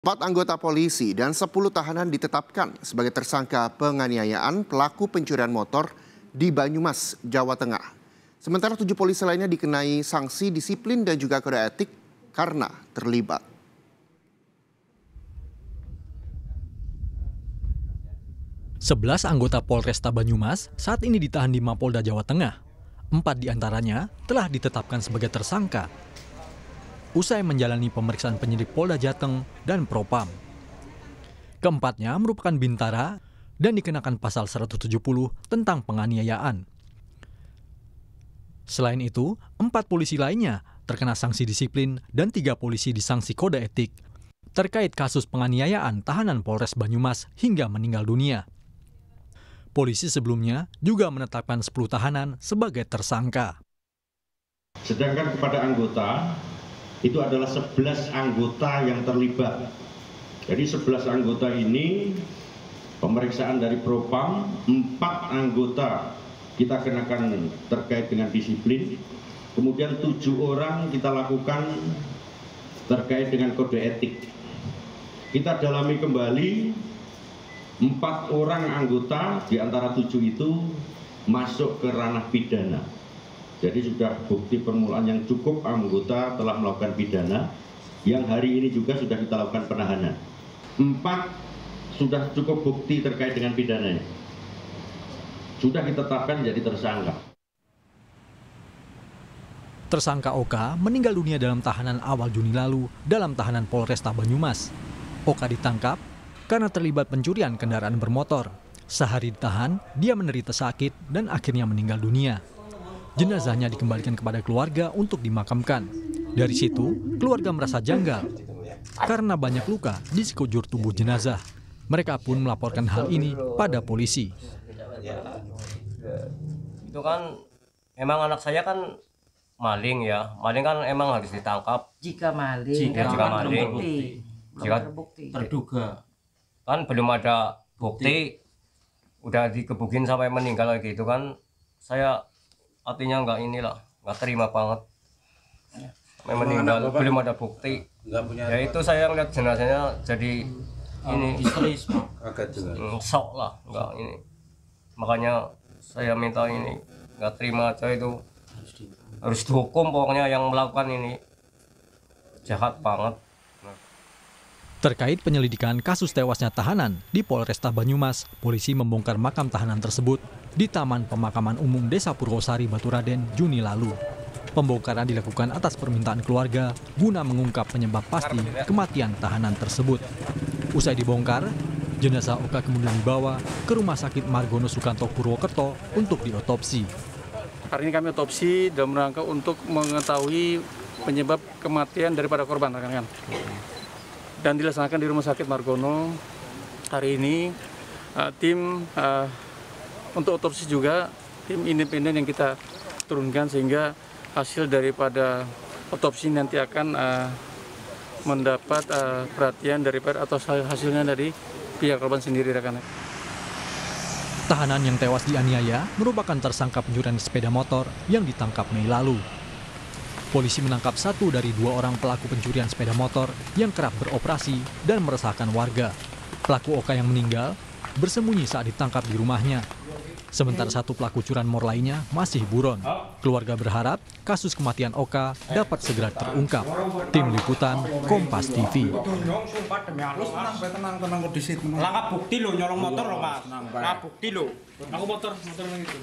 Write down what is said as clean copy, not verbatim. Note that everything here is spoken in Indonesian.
4 anggota polisi dan 10 tahanan ditetapkan sebagai tersangka penganiayaan pelaku pencurian motor di Banyumas, Jawa Tengah. Sementara 7 polisi lainnya dikenai sanksi disiplin dan juga kode etik karena terlibat. Sebelas anggota Polresta Banyumas saat ini ditahan di Mapolda Jawa Tengah. 4 diantaranya telah ditetapkan sebagai tersangka usai menjalani pemeriksaan penyidik Polda Jateng dan Propam. Keempatnya merupakan bintara dan dikenakan pasal 170 tentang penganiayaan. Selain itu, 4 polisi lainnya terkena sanksi disiplin dan 3 polisi disanksi kode etik terkait kasus penganiayaan tahanan Polres Banyumas hingga meninggal dunia. Polisi sebelumnya juga menetapkan 10 tahanan sebagai tersangka. Sedangkan kepada anggota, itu adalah 11 anggota yang terlibat. Jadi 11 anggota ini pemeriksaan dari Propam, 4 anggota kita kenakan terkait dengan disiplin, kemudian 7 orang kita lakukan terkait dengan kode etik. Kita dalami kembali 4 orang anggota di antara 7 itu masuk ke ranah pidana. Jadi sudah bukti permulaan yang cukup anggota telah melakukan pidana, yang hari ini juga sudah kita lakukan penahanan. 4 sudah cukup bukti terkait dengan pidananya. Sudah ditetapkan jadi tersangka. Tersangka Oka meninggal dunia dalam tahanan awal Juni lalu dalam tahanan Polresta Banyumas. Oka ditangkap karena terlibat pencurian kendaraan bermotor. Sehari ditahan, dia menderita sakit dan akhirnya meninggal dunia. Jenazahnya dikembalikan kepada keluarga untuk dimakamkan. Dari situ, keluarga merasa janggal karena banyak luka di sekujur tubuh jenazah. Mereka pun melaporkan hal ini pada polisi. Itu kan emang anak saya kan maling ya. Maling kan emang harus ditangkap. Jika maling Jika terduga. Kan belum ada bukti. Udah dikebukin sampai meninggal kayak gitu kan. Saya artinya nggak terima banget. Memang meninggal belum ada bukti. Ya itu saya ngeliat jenazahnya jadi ini histeris, sok lah, nggak ini. Makanya saya minta ini nggak terima aja, itu harus dihukum pokoknya yang melakukan ini, jahat banget. Terkait penyelidikan kasus tewasnya tahanan di Polresta Banyumas, polisi membongkar makam tahanan tersebut di Taman Pemakaman Umum Desa Purwosari, Baturaden, Juni lalu. Pembongkaran dilakukan atas permintaan keluarga guna mengungkap penyebab pasti kematian tahanan tersebut. Usai dibongkar, jenazah Oka kemudian dibawa ke Rumah Sakit Margono Sukanto Purwokerto untuk diotopsi. Hari ini kami otopsi dalam rangka untuk mengetahui penyebab kematian daripada korban, rekan-rekan. Dan dilaksanakan di Rumah Sakit Margono. Hari ini tim untuk otopsi juga tim independen yang kita turunkan, sehingga hasil daripada otopsi nanti akan mendapat perhatian daripada atau hasilnya dari pihak korban sendiri, rekan-rekan. Tahanan yang tewas dianiaya merupakan tersangka pencurian sepeda motor yang ditangkap Mei lalu. Polisi menangkap 1 dari 2 orang pelaku pencurian sepeda motor yang kerap beroperasi dan meresahkan warga. Pelaku Oka yang meninggal bersembunyi saat ditangkap di rumahnya. Sementara 1 pelaku curanmor lainnya masih buron. Keluarga berharap kasus kematian Oka dapat segera terungkap. Tim Liputan, Kompas TV. Langkah bukti lo nyolong motor lo, Mas. Nah, bukti lo. Aku motor itu.